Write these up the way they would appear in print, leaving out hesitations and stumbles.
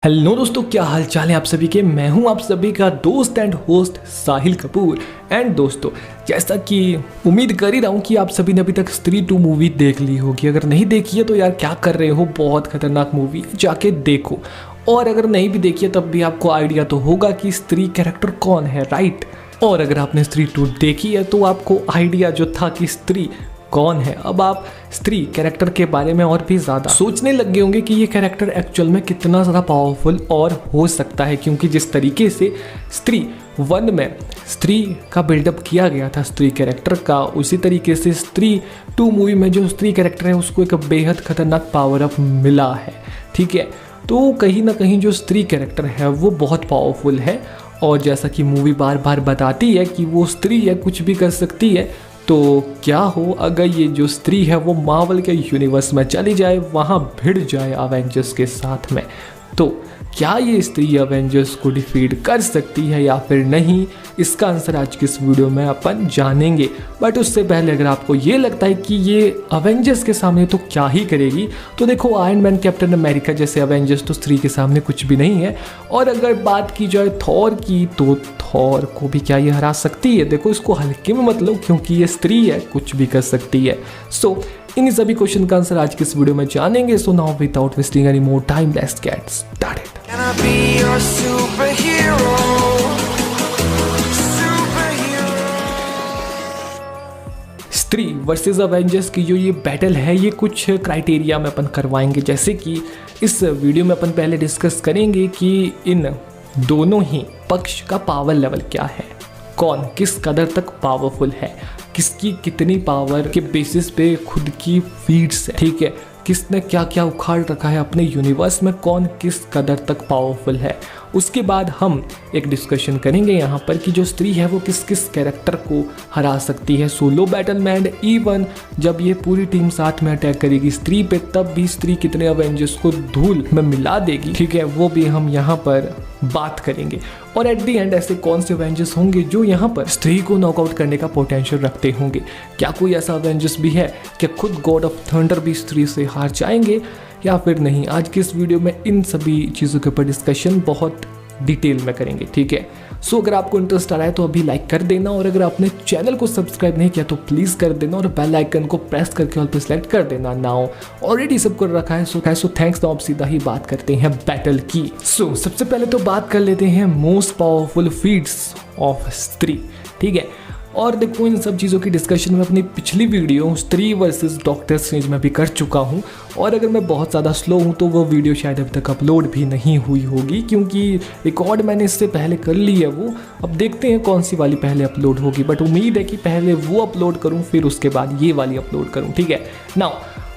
Hello दोस्तों, क्या हाल चाल है आप सभी के। मैं हूं आप सभी का दोस्त and host Sahil Kapoor. And दोस्तों, जैसा कि उम्मीद कर ही रहा हूं कि आप सभी ने अभी तक स्त्री 2 मूवी देख ली होगी। अगर नहीं देखी है तो यार क्या कर रहे हो, बहुत खतरनाक मूवी है, जाके देखो। और अगर नहीं भी देखी है तब भी आपको आइडिया तो होगा कि स्त्री कैरेक्टर कौन है, राइट। और अगर आपने स्त्री 2 देखी है तो आपको आइडिया जो था कि स्त्री कौन है, अब आप स्त्री कैरेक्टर के बारे में और भी ज़्यादा सोचने लग गए होंगे कि ये कैरेक्टर एक्चुअल में कितना ज़्यादा पावरफुल और हो सकता है। क्योंकि जिस तरीके से स्त्री 1 में स्त्री का बिल्डअप किया गया था स्त्री कैरेक्टर का, उसी तरीके से स्त्री 2 मूवी में जो स्त्री कैरेक्टर है उसको एक बेहद खतरनाक पावर अप मिला है, ठीक है। तो कहीं ना कहीं जो स्त्री कैरेक्टर है वो बहुत पावरफुल है। और जैसा कि मूवी बार बार बताती है कि वो स्त्री है, कुछ भी कर सकती है। तो क्या हो अगर ये जो स्त्री है वो मार्वल के यूनिवर्स में चली जाए, वहाँ भिड़ जाए अवेंजर्स के साथ में, तो क्या ये स्त्री अवेंजर्स को डिफीट कर सकती है या फिर नहीं, इसका आंसर आज की इस वीडियो में अपन जानेंगे। बट उससे पहले अगर आपको ये लगता है कि ये अवेंजर्स के सामने तो क्या ही करेगी, तो देखो आयरन मैन, कैप्टन अमेरिका जैसे अवेंजर्स तो स्त्री के सामने कुछ भी नहीं है। और अगर बात की जाए थॉर की, तो थॉर को भी क्या ये हरा सकती है। देखो इसको हल्के में मत लो, क्योंकि ये स्त्री है, कुछ भी कर सकती है। सो इन सभी क्वेश्चन का आंसर आज की इस वीडियो में जानेंगे। So now without wasting any more time, let's get started. Can I be your superhero? स्त्री वर्सेस अवेंजर्स की जो ये बैटल है, ये कुछ क्राइटेरिया में अपन करवाएंगे। जैसे कि इस वीडियो में अपन पहले डिस्कस करेंगे कि इन दोनों ही पक्ष का पावर लेवल क्या है, कौन किस कदर तक पावरफुल है, किसकी कितनी पावर के बेसिस पे खुद की फीड्स है, ठीक है। किसने क्या क्या उखाड़ रखा है अपने यूनिवर्स में, कौन किस कदर तक पावरफुल है। उसके बाद हम एक डिस्कशन करेंगे यहाँ पर कि जो स्त्री है वो किस किस कैरेक्टर को हरा सकती है सोलो बैटल में। एंड इवन जब ये पूरी टीम साथ में अटैक करेगी स्त्री पे, तब भी स्त्री कितने अवेंजर्स को धूल में मिला देगी, ठीक है, वो भी हम यहाँ पर बात करेंगे। और एट दी एंड ऐसे कौन से अवेंजर्स होंगे जो यहाँ पर स्त्री को नॉकआउट करने का पोटेंशियल रखते होंगे। क्या कोई ऐसा अवेंजर्स भी है, क्या खुद गॉड ऑफ थंडर भी स्त्री से हार जाएंगे या फिर नहीं। आज की इस वीडियो में इन सभी चीज़ों के ऊपर डिस्कशन बहुत डिटेल में करेंगे, ठीक है। सो अगर आपको इंटरेस्ट आ रहा है तो अभी लाइक कर देना, और अगर आपने चैनल को सब्सक्राइब नहीं किया तो प्लीज़ कर देना, और बेल आइकन को प्रेस करके ऑल पे सेलेक्ट कर देना। नाउ ऑलरेडी सब कर रखा है, सो थैंक्स। तो आप सीधा ही बात करते हैं बैटल की। सो सबसे पहले तो बात कर लेते हैं मोस्ट पावरफुल फीड्स ऑफ स्त्री, ठीक है। और देखो इन सब चीज़ों की डिस्कशन में अपनी पिछली वीडियो स्त्री वर्सेस डॉक्टर स्ट्रेंज में भी कर चुका हूँ। और अगर मैं बहुत ज़्यादा स्लो हूँ तो वो वीडियो शायद अभी तक अपलोड भी नहीं हुई होगी, क्योंकि रिकॉर्ड मैंने इससे पहले कर ली है वो। अब देखते हैं कौन सी वाली पहले अपलोड होगी, बट उम्मीद है कि पहले वो अपलोड करूँ फिर उसके बाद ये वाली अपलोड करूँ, ठीक है। नाउ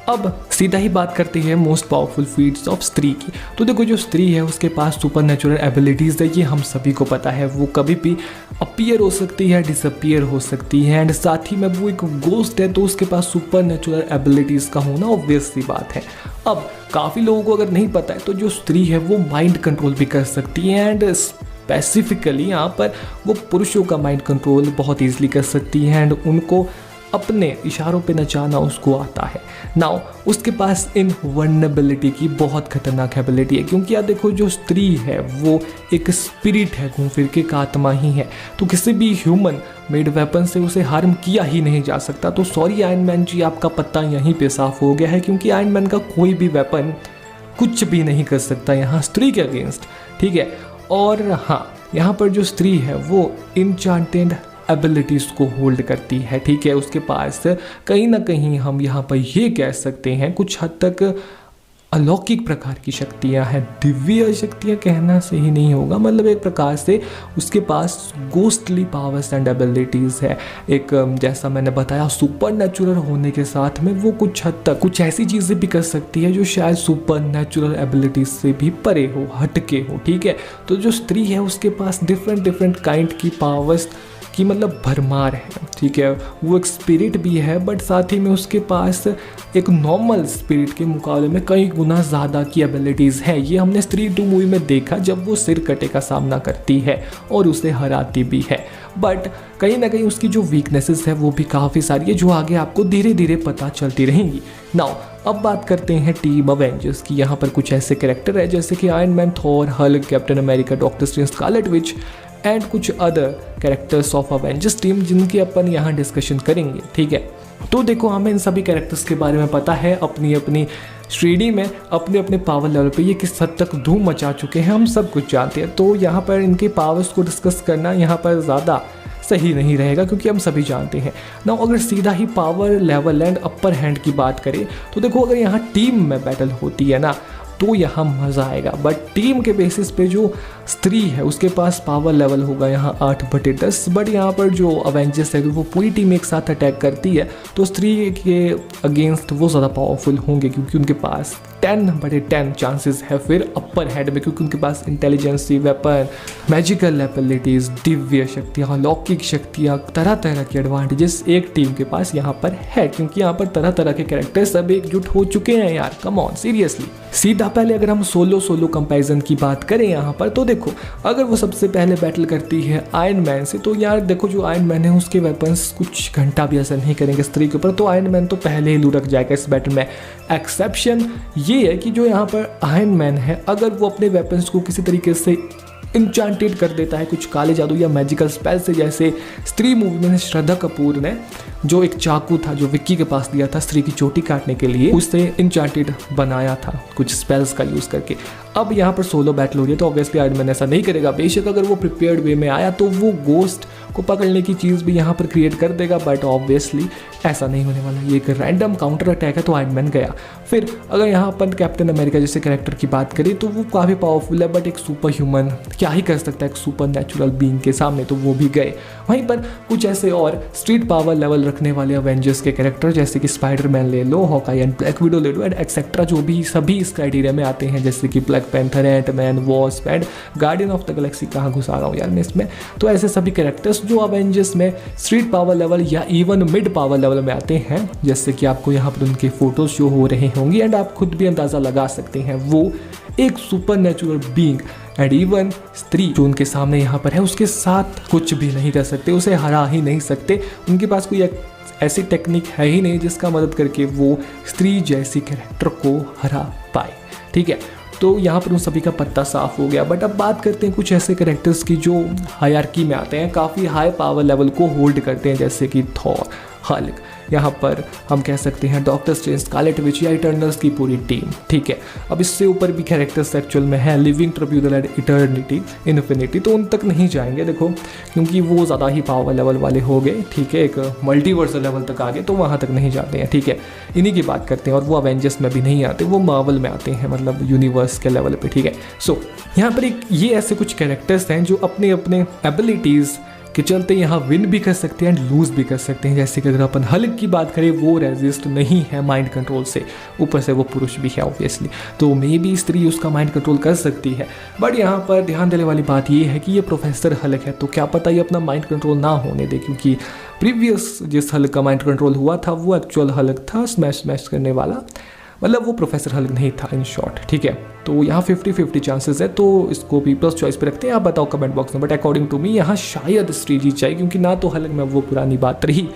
अब सीधा ही बात करते हैं मोस्ट पावरफुल फीड्स ऑफ स्त्री की। तो देखो जो स्त्री है उसके पास सुपर नेचुरल एबिलिटीज़ है, ये हम सभी को पता है। वो कभी भी अपीयर हो सकती है, डिसअपीयर हो सकती है, एंड साथ ही में वो एक गोस्ट है, तो उसके पास सुपर नेचुरल एबिलिटीज़ का होना ऑब्वियस सी बात है। अब काफ़ी लोगों को अगर नहीं पता है तो जो स्त्री है वो माइंड कंट्रोल भी कर सकती है, एंड स्पेसिफिकली यहाँ पर वो पुरुषों का माइंड कंट्रोल बहुत ईजिली कर सकती है, एंड उनको अपने इशारों पे नचाना उसको आता है। नाउ उसके पास इनवल्नरेबिलिटी की बहुत खतरनाक एबिलिटी है, क्योंकि यार देखो जो स्त्री है वो एक स्पिरिट है, घूम फिर के एक आत्मा ही है, तो किसी भी ह्यूमन मेड वेपन से उसे हार्म किया ही नहीं जा सकता। तो सॉरी आयरन मैन जी, आपका पत्ता यहीं पे साफ हो गया है, क्योंकि आयरन मैन का कोई भी वेपन कुछ भी नहीं कर सकता यहाँ स्त्री के अगेंस्ट, ठीक है। और हाँ, यहाँ पर जो स्त्री है वो इनचांटेड एबिलिटीज़ को होल्ड करती है, ठीक है। उसके पास कहीं ना कहीं हम यहाँ पर ये कह सकते हैं कुछ हद तक अलौकिक प्रकार की शक्तियाँ हैं। दिव्य शक्तियाँ कहना सही नहीं होगा, मतलब एक प्रकार से उसके पास गोस्टली पावर्स एंड एबिलिटीज़ है। एक जैसा मैंने बताया सुपर नेचुरल होने के साथ में वो कुछ हद तक कुछ ऐसी चीज़ें भी कर सकती है जो शायद सुपर नेचुरल एबिलिटीज़ से भी परे हो, हटके हो, ठीक है। तो जो स्त्री है उसके पास डिफरेंट काइंड की पावर्स की मतलब भरमार है, ठीक है। वो एक स्पिरिट भी है, बट साथ ही में उसके पास एक नॉर्मल स्पिरिट के मुकाबले में कई गुना ज़्यादा की एबिलिटीज़ है। ये हमने स्त्री 2 मूवी में देखा जब वो सिर कटे का सामना करती है और उसे हराती भी है। बट कहीं ना कहीं उसकी जो वीकनेसेस है वो भी काफ़ी सारी है, जो आगे आपको धीरे धीरे पता चलती रहेंगी। नाउ अब बात करते हैं टीम अवेंजर्स की। यहाँ पर कुछ ऐसे कैरेक्टर है जैसे कि Iron Man, Thor, Hulk, Captain America, Doctor Strange, Scarlet Witch and कुछ other characters of Avengers team जिनकी अपन यहाँ डिस्कशन करेंगे। ठीक है, तो देखो हमें इन सभी कैरेक्टर्स के बारे में पता है, अपनी अपनी श्रेणी में अपने अपने पावर लेवल पे ये किस हद तक धूम मचा चुके हैं हम सब कुछ जानते हैं। तो यहाँ पर इनके पावर्स को डिस्कस करना यहाँ पर ज़्यादा सही नहीं रहेगा क्योंकि हम सभी जानते हैं ना। अगर सीधा ही power level and upper hand की बात करें तो देखो अगर यहाँ टीम में बैटल होती है ना तो यहाँ मज़ा आएगा, बट टीम के बेसिस पे जो स्त्री है उसके पास पावर लेवल होगा यहाँ 8/10, बट यहाँ पर जो अवेंजर्स है वो पूरी टीम एक साथ अटैक करती है तो स्त्री के अगेंस्ट वो ज़्यादा पावरफुल होंगे क्योंकि उनके पास 10/10 चांसेस है फिर अपर हैंड में, क्योंकि उनके पास intelligence, weapon, magical abilities, Divya शक्तियाँ, अलौकिक शक्तियाँ, तरह तरह की एडवांटेजेस एक टीम के पास यहाँ पर है, क्योंकि यहाँ पर तरह तरह के कैरेक्टर सब एकजुट हो चुके हैं यार। Come on seriously. सीधा पहले अगर हम सोलो कंपैरिजन की बात करें यहाँ पर तो देखो अगर वो सबसे पहले बैटल करती है आयरन मैन से तो यार देखो जो आयरन मैन है उसके वेपन्स कुछ घंटा भी असर नहीं करेंगे स्त्री के ऊपर, तो आयरन मैन तो पहले ही लुढ़क जाएगा इस बैटल में। एक्सेप्शन ये है कि जो यहाँ पर आयरन मैन है अगर वो अपने वेपन्स को किसी तरीके से इंचांटेड कर देता है कुछ काले जादू या मैजिकल स्पेल से, जैसे स्त्री मूवी में श्रद्धा कपूर ने जो एक चाकू था जो विक्की के पास दिया था स्त्री की चोटी काटने के लिए, उससे इंचांटेड बनाया था कुछ स्पेल्स का यूज़ करके। अब यहाँ पर सोलो बैटल हो रही है तो ऑब्वियसली आयरन मैन ऐसा नहीं करेगा, बेशक अगर वो प्रिपेयर्ड वे में आया तो वो गोस्ट को पकड़ने की चीज़ भी यहाँ पर क्रिएट कर देगा, बट ऑब्वियसली ऐसा नहीं होने वाला। ये एक रैंडम काउंटर अटैक है तो आयरन मैन गया। फिर अगर यहाँ अपन कैप्टन अमेरिका जैसे कैरेक्टर की बात करें तो वो काफ़ी पावरफुल है, बट एक सुपर ह्यूमन क्या ही कर सकता है एक सुपर नेचुरल बीइंग के सामने, तो वो भी गए। वहीं पर कुछ ऐसे और स्ट्रीट पावर लेवल रखने वाले अवेंजर्स के कैरेक्टर जैसे कि स्पाइडरमैन ले लो, हॉकाई एंड ब्लैक विडो ले लो एंड एक्सेट्रा, जो भी सभी इस क्राइटेरिया में आते हैं, जैसे कि Black Panther, Ant-Man, Wasp and Guardian of the Galaxy. कहाँ घुसा रहा हूँ यार मैं इसमें। तो ऐसे सभी कैरेक्टर्स जो अवेंजर्स में स्ट्रीट पावर लेवल या इवन मिड पावर लेवल में आते हैं, जैसे कि आपको यहाँ पर उनके फोटोज शो हो रहे होंगे एंड आप खुद भी अंदाज़ा लगा सकते हैं वो एक super natural being and even स्त्री जो उनके सामने यहाँ पर है उसके साथ कुछ भी नहीं कर सकते, उसे हरा ही नहीं सकते। उनके पास कोई ऐसी टेक्निक है ही नहीं जिसका मदद करके वो स्त्री जैसी कैरेक्टर को हरा पाए। ठीक है, तो यहाँ पर उन सभी का पत्ता साफ हो गया। बट अब बात करते हैं कुछ ऐसे कैरेक्टर्स की जो हायरार्की में आते हैं, काफ़ी हाई पावर लेवल को होल्ड करते हैं, जैसे कि थॉर, हल्क, यहाँ पर हम कह सकते हैं डॉक्टर स्ट्रेंज, स्कारलेट विच या इटर्नल्स की पूरी टीम। ठीक है, अब इससे ऊपर भी कैरेक्टर्स एक्चुअल में है living tribunal and eternity, infinity, तो उन तक नहीं जाएंगे देखो क्योंकि वो ज़्यादा ही पावर लेवल वाले हो गए। ठीक है, एक मल्टीवर्सल लेवल तक आ गए तो वहाँ तक नहीं जाते हैं। ठीक है, इन्हीं की बात करते हैं और वो अवेंजर्स में भी नहीं आते, वो मार्वल में आते हैं, मतलब यूनिवर्स के लेवल पर। ठीक है, सो यहाँ पर एक ये ऐसे कुछ कैरेक्टर्स हैं जो अपने अपने एबिलिटीज़ के चलते यहाँ विन भी कर सकते हैं एंड लूज़ भी कर सकते हैं। जैसे कि अगर अपन हल्क की बात करें वो रेजिस्ट नहीं है माइंड कंट्रोल से, ऊपर से वो पुरुष भी है ऑब्वियसली, तो मे बी स्त्री उसका माइंड कंट्रोल कर सकती है। बट यहाँ पर ध्यान देने वाली बात ये है कि ये प्रोफेसर हल्क है तो क्या पता ये अपना माइंड कंट्रोल ना होने दे, क्योंकि प्रीवियस जिस हल्क का माइंड कंट्रोल हुआ था वो एक्चुअल हल्क था स्मैश करने वाला, मतलब वो प्रोफेसर हल्क नहीं था इन शॉर्ट। ठीक है, तो यहाँ 50-50 चांसेस है, तो इसको भी प्लस चॉइस पे रखते हैं। आप बताओ कमेंट बॉक्स में, बट अकॉर्डिंग टू मी यहाँ शायद स्त्री जीत जाए, क्योंकि ना तो हल्क में वो पुरानी बात रही,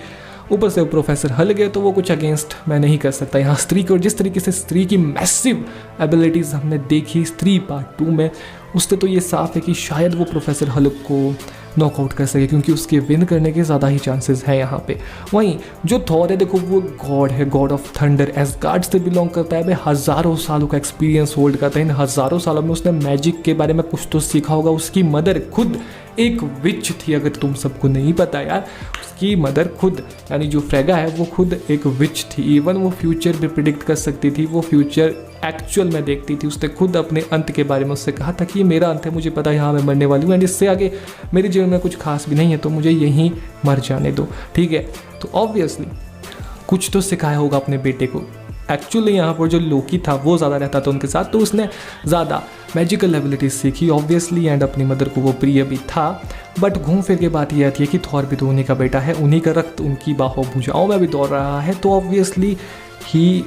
ऊपर से वो प्रोफेसर हल्क है तो वो कुछ अगेंस्ट मैं नहीं कर सकता यहाँ स्त्री को। जिस तरीके से स्त्री की मैसिव एबिलिटीज़ हमने देखी स्त्री पार्ट 2 में, उससे तो ये साफ है कि शायद वो प्रोफेसर हल्क को नॉकआउट कर सके, क्योंकि उसके विन करने के ज़्यादा ही चांसेस हैं यहाँ पे। वहीं जो थॉर है देखो वो गॉड है, गॉड ऑफ थंडर, एसगार्ड से बिलोंग करता है, हज़ारों सालों का एक्सपीरियंस होल्ड करता है। इन हज़ारों सालों में उसने मैजिक के बारे में कुछ तो सीखा होगा। उसकी मदर खुद एक विच थी, अगर तुम सबको नहीं पता यार, उसकी मदर खुद यानी जो फ्रेगा है वो खुद एक विच थी। इवन वो फ्यूचर भी प्रिडिक्ट कर सकती थी, वो फ्यूचर एक्चुअल में देखती थी। उसने खुद अपने अंत के बारे में उससे कहा था कि ये मेरा अंत है, मुझे पता है यहाँ मैं मरने वाली हूँ एंड इससे आगे मेरे जीवन में कुछ खास भी नहीं है, तो मुझे यहीं मर जाने दो। ठीक है, तो ऑब्वियसली कुछ तो सिखाया होगा अपने बेटे को। एक्चुअली यहाँ पर जो लोकी था वो ज़्यादा रहता था उनके साथ, तो उसने ज़्यादा मैजिकल एबिलिटीज सीखी ऑब्वियसली एंड अपनी मदर को वो प्रिय भी था। बट घूम फिर के बात ये आती है कि थॉर भी तो उन्हीं का बेटा है, उन्हीं का रक्त उनकी बाहों भुजाओं में भी दौड़ रहा है, तो obviously he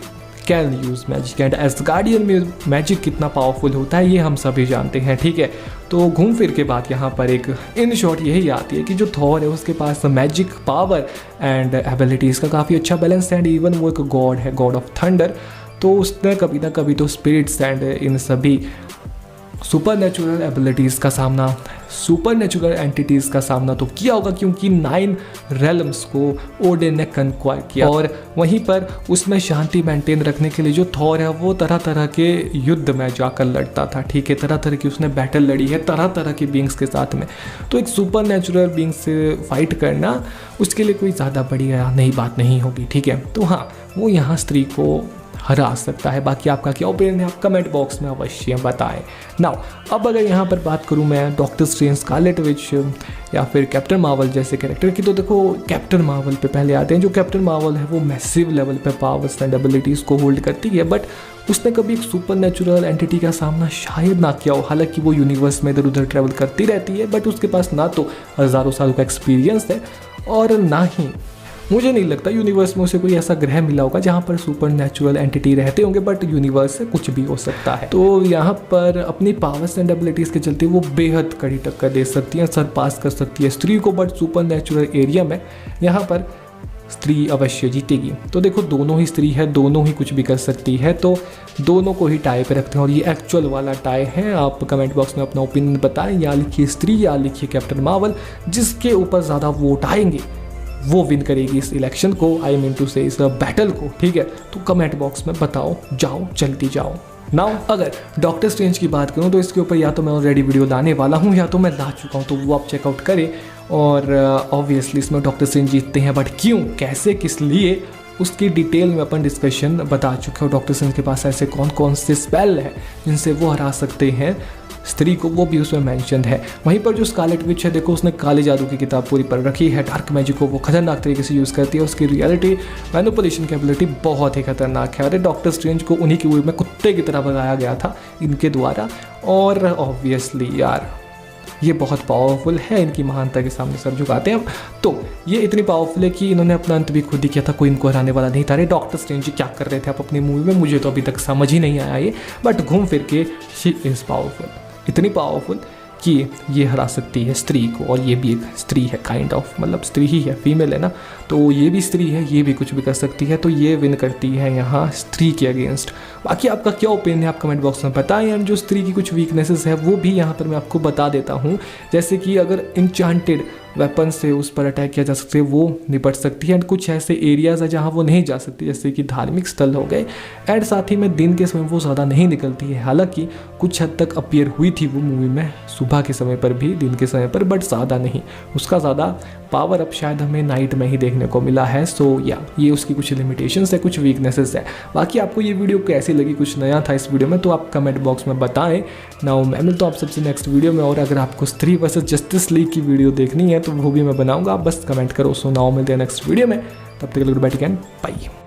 can use magic and Asgardian में मैजिक कितना पावरफुल होता है ये हम सभी जानते हैं। ठीक है, तो घूम फिर के बाद यहाँ पर एक इन शॉर्ट यही आती है कि जो थॉर है उसके पास मैजिक पावर एंड एबिलिटीज़ का काफ़ी अच्छा बैलेंस है एंड इवन वो एक गॉड है, गॉड ऑफ थंडर। तो उसने कभी ना कभी तो स्पिरिट्स एंड इन सभी सुपर नेचुरल एबिलिटीज़ का सामना, सुपर नेचुरल एंटिटीज़ का सामना तो किया होगा, क्योंकि 9 रेलम्स को ओडिन ने कन्क्वायर किया और वहीं पर उसमें शांति मेंटेन रखने के लिए जो थॉर है वो तरह तरह के युद्ध में जाकर लड़ता था। ठीक है, तरह तरह की उसने बैटल लड़ी है तरह तरह की बींग्स के साथ में। तो एक सुपर नेचुरल बींग से फाइट करना उसके लिए कोई ज़्यादा बड़ी नई बात नहीं होगी। ठीक है, तो हाँ, वो यहाँ स्त्री को हरा सकता है। बाकी आपका क्या ओपिनियन है आप कमेंट बॉक्स में अवश्य बताएं। नाउ अब अगर यहाँ पर बात करूँ मैं डॉक्टर स्ट्रेंज, स्कारलेट विच या फिर कैप्टन मार्वल जैसे कैरेक्टर की, तो देखो कैप्टन मार्वल पे पहले आते हैं। जो कैप्टन मार्वल है वो मैसिव लेवल पे पावर्स एंड एबिलिटीज़ को होल्ड करती है, बट उसने कभी एक सुपर नेचुरल एंटिटी का सामना शायद ना किया हो। हालांकि वो यूनिवर्स में इधर उधर ट्रैवल करती रहती है, बट उसके पास ना तो हज़ारों सालों का एक्सपीरियंस है और ना ही मुझे नहीं लगता यूनिवर्स में उसे कोई ऐसा ग्रह मिला होगा जहाँ पर सुपर नेचुरल एंटिटी रहते होंगे, बट यूनिवर्स से कुछ भी हो सकता है। तो यहाँ पर अपनी पावर्स एंड एबिलिटीज़ के चलते वो बेहद कड़ी टक्कर दे सकती है, सरपास कर सकती है स्त्री को, बट सुपर नेचुरल एरिया में यहाँ पर स्त्री अवश्य जीतेगी। तो देखो दोनों ही स्त्री है, दोनों ही कुछ भी कर सकती है, तो दोनों को ही टाई पे रखते हैं और ये एक्चुअल वाला टाई है। आप कमेंट बॉक्स में अपना ओपिनियन बताएं, या लिखिए स्त्री या लिखिए कैप्टन मार्वल, जिसके ऊपर ज़्यादा वोट आएंगे वो विन करेगी इस इलेक्शन को, आई मीन टू से इस बैटल को। ठीक है, तो कमेंट बॉक्स में बताओ, जाओ जल्दी जाओ। नाउ अगर डॉक्टर स्ट्रेंज की बात करूं तो इसके ऊपर या तो मैं ऑलरेडी वीडियो लाने वाला हूं या तो मैं ला चुका हूं, तो वो आप चेकआउट करें। और ऑब्वियसली इसमें डॉक्टर स्ट्रेंज जीतते हैं, बट क्यों, कैसे, किस लिए, उसकी डिटेल में अपन डिस्कशन बता चुके हो। डॉक्टर स्ट्रेंज के पास ऐसे कौन कौन से स्पेल हैं जिनसे वो हरा सकते हैं स्त्री को, वो भी उसमें मेंशन है। वहीं पर जो स्कारलेट विच है, देखो उसने काले जादू की किताब पूरी पढ़ रखी है, डार्क मैजिक को वो खतरनाक तरीके से यूज़ करती है, उसकी रियलिटी मैनिपुलेशन की एबिलिटी बहुत ही खतरनाक है। अरे डॉक्टर स्ट्रेंज को उन्हीं की मूवी में कुत्ते की तरह भगाया गया था इनके द्वारा, और ऑब्वियसली यार ये बहुत पावरफुल है, इनकी महानता के सामने सर झुकाते हैं हम। तो ये इतनी पावरफुल है कि इन्होंने अपना अंत भी खुद ही किया था, कोई इनको हराने वाला नहीं था। अरे डॉक्टर स्ट्रेंज क्या कर रहे थे आप अपनी मूवी में, मुझे तो अभी तक समझ ही नहीं आया ये, बट घूम फिर के शी इज़ पावरफुल, इतनी पावरफुल कि ये हरा सकती है स्त्री को। और ये भी एक स्त्री है काइंड ऑफ, मतलब स्त्री ही है, फीमेल है ना, तो ये भी स्त्री है, ये भी कुछ भी कर सकती है, तो ये विन करती है यहाँ स्त्री के अगेंस्ट। बाकी आपका क्या ओपिनियन है आप कमेंट बॉक्स में बताएं। एंड जो स्त्री की कुछ वीकनेसेस है वो भी यहाँ पर मैं आपको बता देता हूँ, जैसे कि अगर इंचांटेड वेपन से उस पर अटैक किया जा सकता है वो निपट सकती है, एंड कुछ ऐसे एरियाज़ है जहाँ वो नहीं जा सकती, जैसे कि धार्मिक स्थल हो गए, एंड साथ ही में दिन के समय वो ज़्यादा नहीं निकलती है। हालांकि कुछ हद तक अपीयर हुई थी वो मूवी में सुबह के समय पर भी, दिन के समय पर, बट ज़्यादा नहीं, उसका ज़्यादा पावर अप शायद हमें नाइट में ही देखने को मिला है। सो या ये उसकी कुछ लिमिटेशंस है, कुछ वीकनेसेस है। बाकी आपको ये वीडियो कैसी लगी, कुछ नया था इस वीडियो में, तो आप कमेंट बॉक्स में बताएं। नाउ मैं मिलता हूँ आप सबसे नेक्स्ट वीडियो में, और अगर आपको स्त्री वर्सेस जस्टिस लीग की वीडियो देखनी है तो वो भी मैं बनाऊंगा, आप बस कमेंट करो। सो नाउ मिलते हैं नेक्स्ट वीडियो में, तब तक के लिए goodbye, take care, bye.